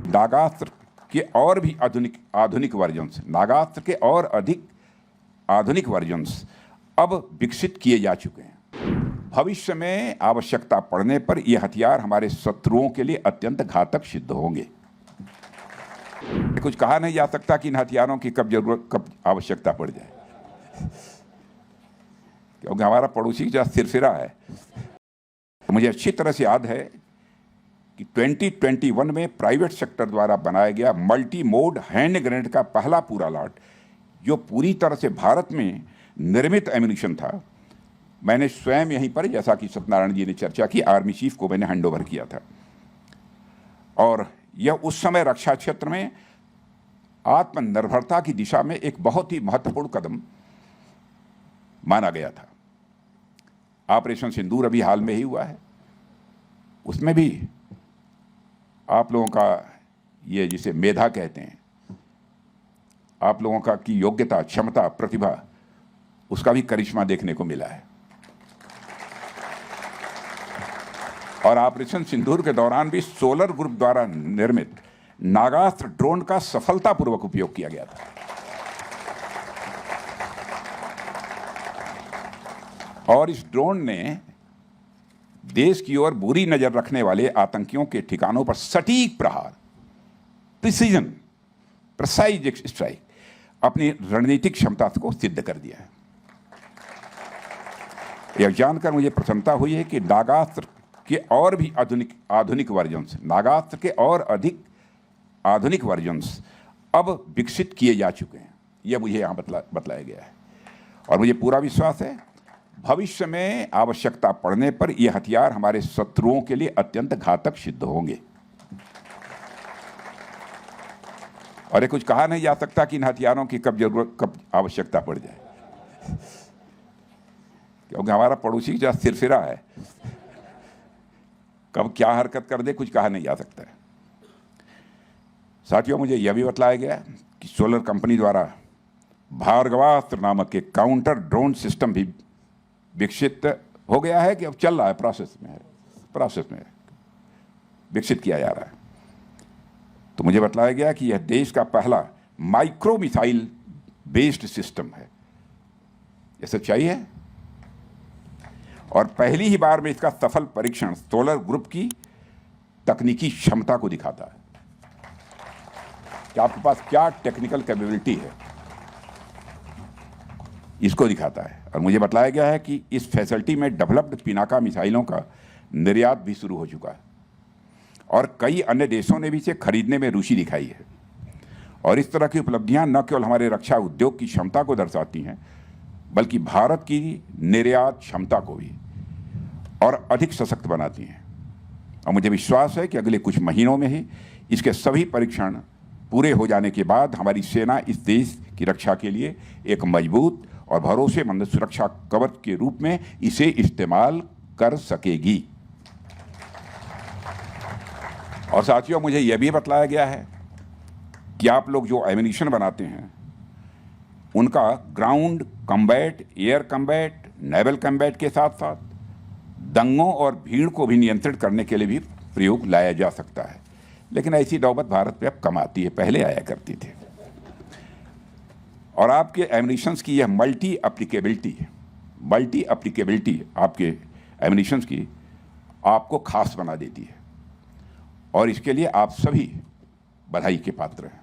नागास्त्र के और भी आधुनिक वर्जन्स, नागास्त्र के और अधिक आधुनिक वर्जन्स अब विकसित किए जा चुके हैं। भविष्य में आवश्यकता पड़ने पर ये हथियार हमारे शत्रुओं के लिए अत्यंत घातक सिद्ध होंगे। कुछ कहा नहीं जा सकता कि इन हथियारों की कब आवश्यकता पड़ जाए, क्योंकि हमारा पड़ोसी जो सिरफिरा है। मुझे अच्छी तरह से याद है कि 2021 में प्राइवेट सेक्टर द्वारा बनाया गया मल्टी मोड हैंड ग्रेनेड का पहला पूरा लॉट, जो पूरी तरह से भारत में निर्मित एम्यूनिशन था, मैंने स्वयं यहीं पर, जैसा कि सत्यनारायण जी ने चर्चा की, आर्मी चीफ को मैंने हैंडओवर किया था। और यह उस समय रक्षा क्षेत्र में आत्मनिर्भरता की दिशा में एक बहुत ही महत्वपूर्ण कदम माना गया था। ऑपरेशन सिंदूर अभी हाल में ही हुआ है, उसमें भी आप लोगों का ये जिसे मेधा कहते हैं, आप लोगों का की योग्यता, क्षमता, प्रतिभा, उसका भी करिश्मा देखने को मिला है। और ऑपरेशन सिंदूर के दौरान भी सोलर ग्रुप द्वारा निर्मित नागास्त्र ड्रोन का सफलतापूर्वक उपयोग किया गया था। और इस ड्रोन ने देश की ओर बुरी नजर रखने वाले आतंकियों के ठिकानों पर सटीक प्रहार, प्रिसाइज स्ट्राइक, अपनी रणनीतिक क्षमता को सिद्ध कर दिया है। यह जानकर मुझे प्रसन्नता हुई है कि नागास्त्र के और भी आधुनिक वर्जन्स, नागास्त्र के और अधिक आधुनिक वर्जन्स अब विकसित किए जा चुके हैं। यह मुझे यहाँ बतलाया गया है। और मुझे पूरा विश्वास है भविष्य में आवश्यकता पड़ने पर यह हथियार हमारे शत्रुओं के लिए अत्यंत घातक सिद्ध होंगे। और ये कुछ कहा नहीं जा सकता कि इन हथियारों की कब आवश्यकता पड़ जाए, क्योंकि हमारा पड़ोसी जो सिरफिरा है, कब क्या हरकत कर दे कुछ कहा नहीं जा सकता है। साथियों, मुझे यह भी बतलाया गया कि सोलर कंपनी द्वारा भार्गवास्त्र नामक के काउंटर ड्रोन सिस्टम भी विकसित हो गया है, कि अब चल रहा है, प्रोसेस में विकसित किया जा रहा है। तो मुझे बतलाया गया कि यह देश का पहला माइक्रो मिसाइल बेस्ड सिस्टम है। यह सच्चाई है। और पहली ही बार में इसका सफल परीक्षण सोलर ग्रुप की तकनीकी क्षमता को दिखाता है कि आपके पास क्या टेक्निकल कैपेबिलिटी है, इसको दिखाता है। और मुझे बताया गया है कि इस फैसिलिटी में डेवलप्ड पिनाका मिसाइलों का निर्यात भी शुरू हो चुका है और कई अन्य देशों ने भी इसे खरीदने में रुचि दिखाई है। और इस तरह की उपलब्धियां न केवल हमारे रक्षा उद्योग की क्षमता को दर्शाती हैं, बल्कि भारत की निर्यात क्षमता को भी और अधिक सशक्त बनाती हैं। और मुझे विश्वास है कि अगले कुछ महीनों में ही इसके सभी परीक्षण पूरे हो जाने के बाद हमारी सेना इस देश की रक्षा के लिए एक मजबूत और भरोसेमंद सुरक्षा कवच के रूप में इसे इस्तेमाल कर सकेगी। और साथियों, मुझे यह भी बतलाया गया है कि आप लोग जो एम्यूनिशन बनाते हैं, उनका ground combat, air combat, naval combat के साथ साथ दंगों और भीड़ को भी नियंत्रित करने के लिए भी प्रयोग लाया जा सकता है। लेकिन ऐसी नौबत भारत पे अब कम आती है, पहले आया करती थी। और आपके एम्यूनिशंस की यह मल्टी एप्लीकेबिलिटी आपके एम्यूनिशंस की आपको खास बना देती है। और इसके लिए आप सभी बधाई के पात्र हैं।